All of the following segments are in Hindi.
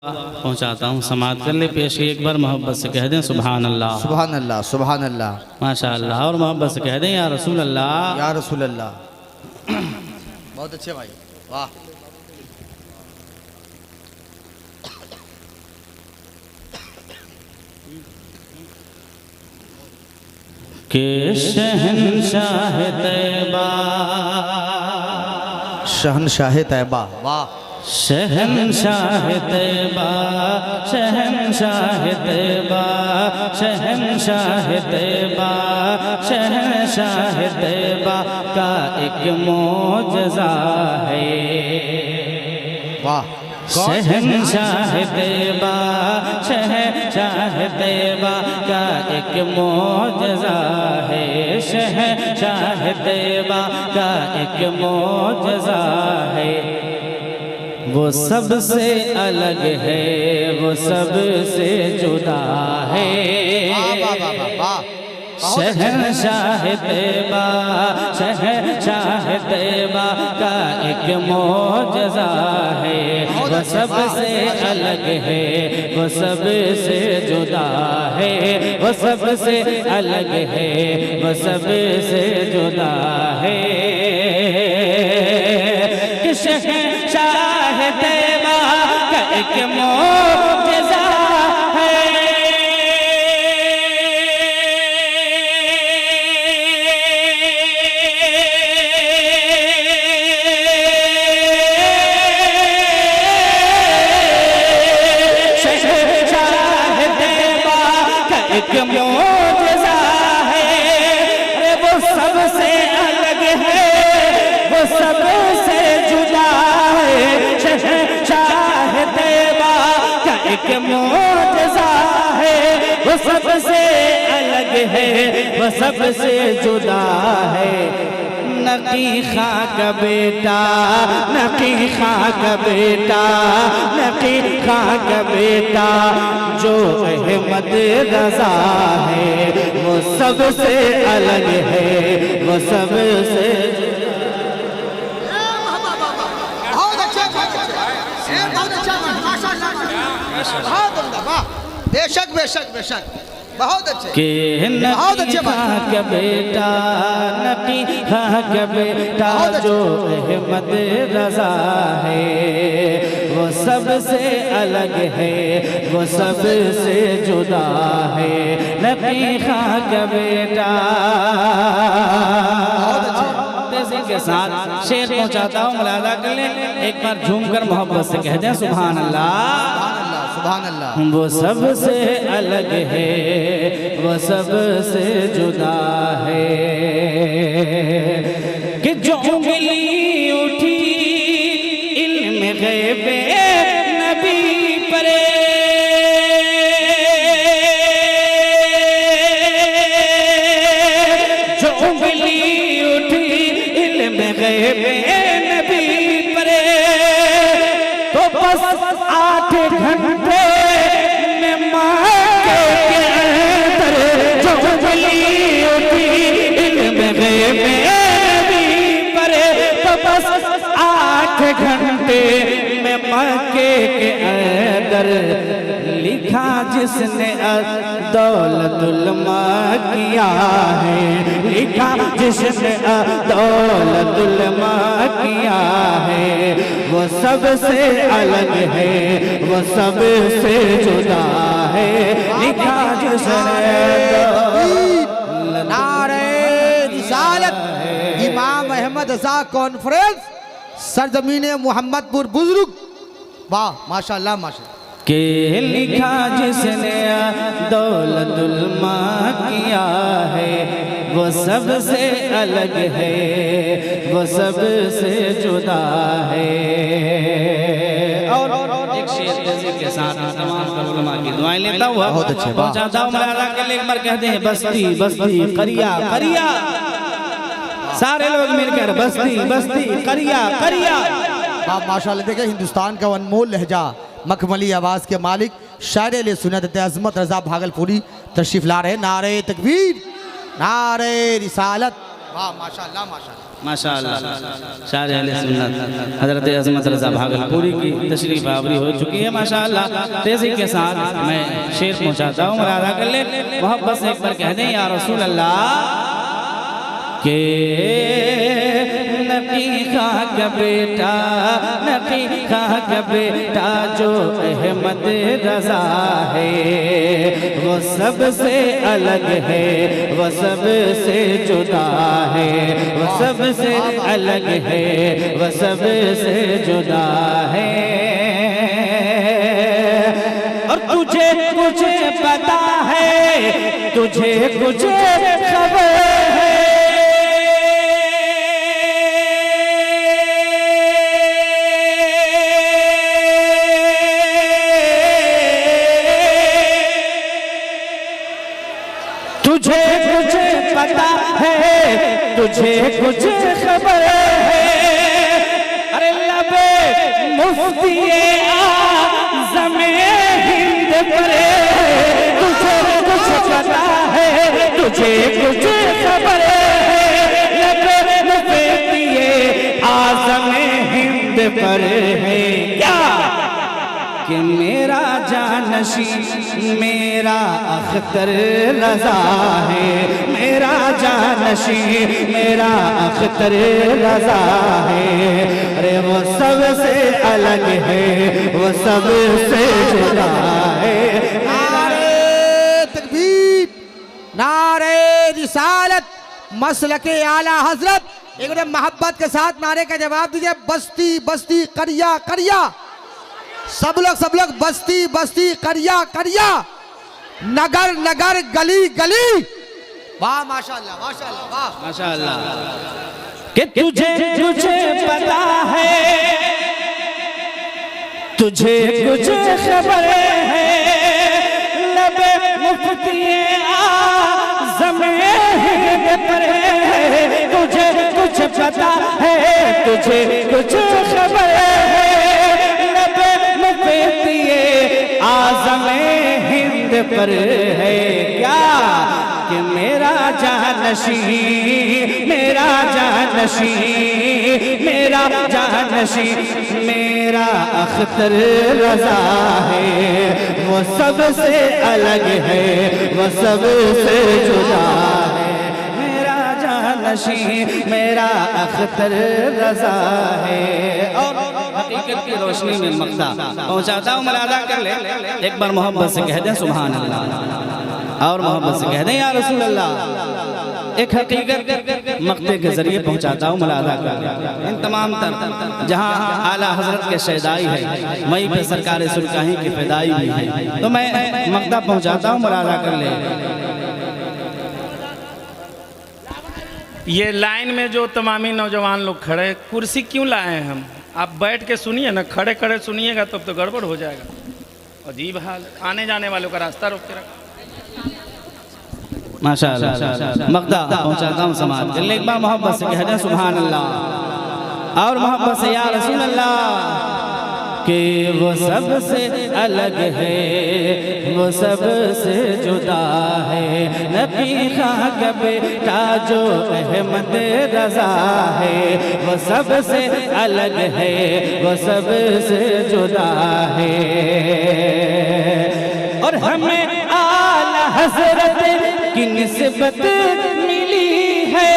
पहुंचाता हूँ। समाप्त कर ले पेश एक बार मोहब्बत से कह दें सुभान अल्लाह सुभान अल्लाह सुभान अल्लाह माशा अल्लाह, और मोहब्बत से कह दें या रसूल अल्लाह या रसूल अल्लाह। बहुत अच्छे भाई, वाह। के शहंशाह तैबा, शहंशाह तैबा, वाह। शहंशाह तैबा, शहंशाह तैबा, शहंशाह तैबा, शहंशाह तैबा का एक मौजज़ा है, वाह। शहंशाह तैबा, शहंशाह तैबा का एक मौजज़ा है, शहंशाह तैबा का एक मौजज़ा है। वो सबसे अलग है, वो सबसे जुदा है, शहंशाह तैबा, शहंशाह तैबा का एक मौजज़ा है। वो सबसे अलग है, वो सबसे जुदा है, वो सबसे अलग है, वो सबसे जुदा है। शहंशाह तैबा का एक मौजज़ा है, शहंशाह तैबा का एक मौजज़ा है। अरे वो सबसे अलग है, वो सबसे जुदा है, शहंशाह तैबा का एक मौजज़ा है। वो सबसे अलग है, वो सबसे जुदा है। नकी खाक बेटा, नकी खाक बेटा, नकी खाक बेटा जो अहमद रज़ा है, वो सबसे अलग है, वो सबसे बेशक बेशक बेशक, बहुत अच्छे। के नकी खाक बेटा, नकी खाक बेटा जो अहमद रज़ा है, वो सबसे अलग है, वो सबसे जुदा है। नकी खाक बेटा के साथ शेर पहुंचाता हूँ, मुलाजा कर ले एक बार झूमकर मोहब्बत से कह दें सुभान अल्लाह सुभान अल्लाह। वो सबसे अलग है, वो सबसे जुदा है। कि जो उंगली उठी इल्म गैबे नबी परे, जो उंगली उठी इल्म गैबे नबी परे, तो बस 8 घंटे में मांगे के अंदर जो उंगली उठी इल्म गैबे नबी परे, तो बस 8 घंटे में मक्के के अंदर लिखा जिसने दौलतुल माँ किया है, लिखा जिसने दौलतुल माँ किया है। वो सबसे अलग है, वो सबसे जुदा है, लिखा जिसने नारे रिसालत इमाम अहमद रज़ा कॉन्फ्रेंस सरजमीन मोहम्मदपुर बुजुर्ग, वाह माशाल्लाह माशाल्लाह। के लिखा जिसने दौलतुल माँ किया है, वो सबसे अलग है, वो सबसे जुदा है। और एक शेर तेजी के साथ तमाम उलमा की दुआएं लेता हुआ बहुत अच्छे पहुंचाता हूँ। मुलाजा के लिए एक बार कहते हैं बस्ती बस्ती करिया करिया, सारे लोग मिलकर बस्ती बस्ती करिया करिया। वाह माशाल्लाह। देखें हिंदुस्तान का अनमोल लहजा, मखमली आवाज़ के मालिक शायर अली सुन्नत अज़मत रज़ा भागलपुरी तशरीफ ला रहे। नारे तकबीर, नारे रिसालत, वाह माशाअल्लाह माशाअल्लाह माशाअल्लाह। शायर अहले सुन्नत हजरत अज़मत रज़ा भागलपुरी की तशरीफ आवरी हो चुकी है माशाअल्लाह। तेजी के साथ मैं शेर पहुंचाता हूँ, मुरादा कर ले मोहब्बत से एक बार कह दें या रसूल अल्लाह के नबी का बेटा, नबी का बेटा जो अहमद रज़ा है वो सबसे अलग है, वो सबसे जुदा है, वो सबसे अलग है, वो सबसे जुदा है। और तुझे कुछ पता है, तुझे कुछ खबर है, तुझे कुछ पता है, तुझे कुछ खबर है। अरे लबे मुफ्ती आज़म हिंद पर तुझे कुछ पता है, तुझे कुछ खबर है। लबे मुफ्ती आज़म हिंद पर है क्या कि मेरा जानशी मेरा अख्तर रज़ा है, मेरा जानशी मेरा अख्तर रज़ा है। अरे वो सबसे अलग है, वो सबसे जुदा है। नारे तकबीर, नारे रिसालत, मसलके आला हजरत। एक बार मोहब्बत के साथ नारे का जवाब दीजिए। बस्ती बस्ती करिया करिया, सब लोग बस्ती बस्ती करिया करिया, नगर नगर गली गली। वाह माशाअल्लाह माशाअल्लाह वाह माशाअल्लाह। कि तुझे कुछ पता है, तुझे कुछ खबर है। लबे मुफ्ती आज़म हिंद पर है, तुझे कुछ पता है, तुझे कुछ खबर है। आज़म हिंद पर है क्या कि मेरा जानशी मेरा जानशी मेरा जानशी मेरा अख्तर रज़ा है, वो सबसे अलग है, वो सबसे जुदा है। मेरा जानशी मेरा अख्तर रज़ा है। और हकीकत की रोशनी में मक्ता पहुंचाता हूँ, मुरादा कर ले एक बार मोहब्बत से कह दें सुभान अल्लाह, और मोहब्बत से कह दें या रसूल अल्लाह। एक हकीकत मक्ते के जरिए पहुंचाता हूँ, मुरादा कर ले। इन तमाम तर जहाँ आला हजरत के शहदाई है, वहीं पे सरकार सुल्काही की फिदाई भी है, तो मैं मक्ता पहुंचाता हूँ, मुरादा कर ले। ये लाइन में जो तमामी नौजवान लोग खड़े हैं, कुर्सी क्यों लाए हैं हम? आप बैठ के सुनिए ना, खड़े खड़े सुनिएगा तब तो गड़बड़ हो जाएगा। अजीब हाल, आने जाने वालों का रास्ता रोक के रखो। माशाअल्लाह। मक्ता पहुंचाता हूँ समाज के, एक बार मोहब्बत से कह दें सुभान अल्लाह, और मोहब्बत से या रसूल अल्लाह। कि वो सबसे अलग है, वो सबसे जुदा है। नबी का बेटा जो अहमद रज़ा है, वो सबसे अलग है, वो सबसे जुदा है। और हमें आला हज़रत की निस्बत मिली है,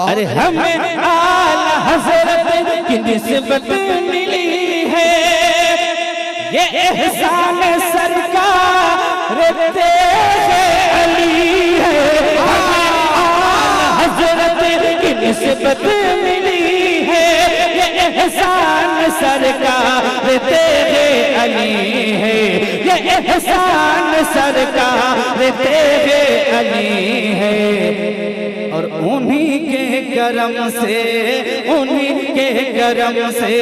अरे हमें आला हज़रत की निस्बत मिली है। ये एहसान सरकार तेरे अली है। हमें आला हज़रत की निस्बत मिली है, ये एहसान सरकार तेरे अली है, ये एहसान सरकार तेरे अली है। और उन्हीं के करम से, उन्हीं के करम से,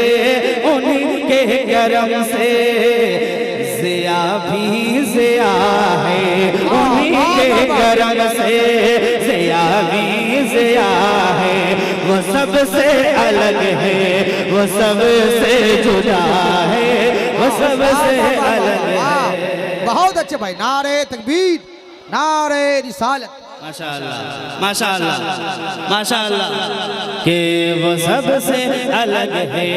उन्हीं के करम से ज़िया भी ज़िया है। उन्हीं के करम से ज़िया भी ज़िया है। वो सबसे अलग है, वो सबसे जुदा है, वो सबसे अलग है। बहुत अच्छे भाई, नारे तकबीर, नारे रिसालत। माशाअल्लाह माशाअल्लाह माशाअल्लाह कि वो सबसे अलग है,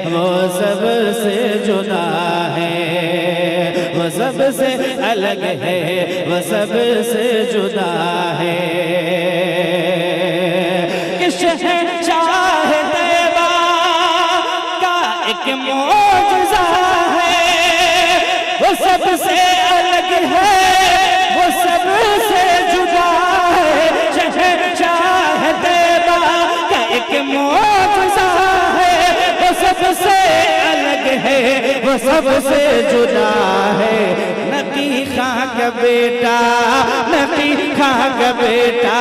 वो सबसे जुदा है, वो सबसे अलग है, वो सबसे जुदा है। कि शहंशाह तैयबा का एक मौजज़ा है, वो सबसे अलग है, वो सबसे जुदा है। शहंशाह तैयबा का एक मौजज़ा है, वो सबसे अलग है, वो सबसे जुदा है। नबी खां का बेटा, नबी खां का बेटा,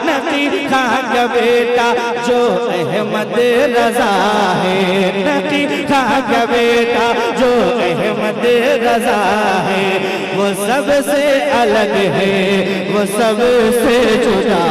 नबी खां का बेटा जो अहमद रजा है, नबी खां का बेटा जो अहमद रजा है, वो सबसे अलग है, वो सबसे जुदा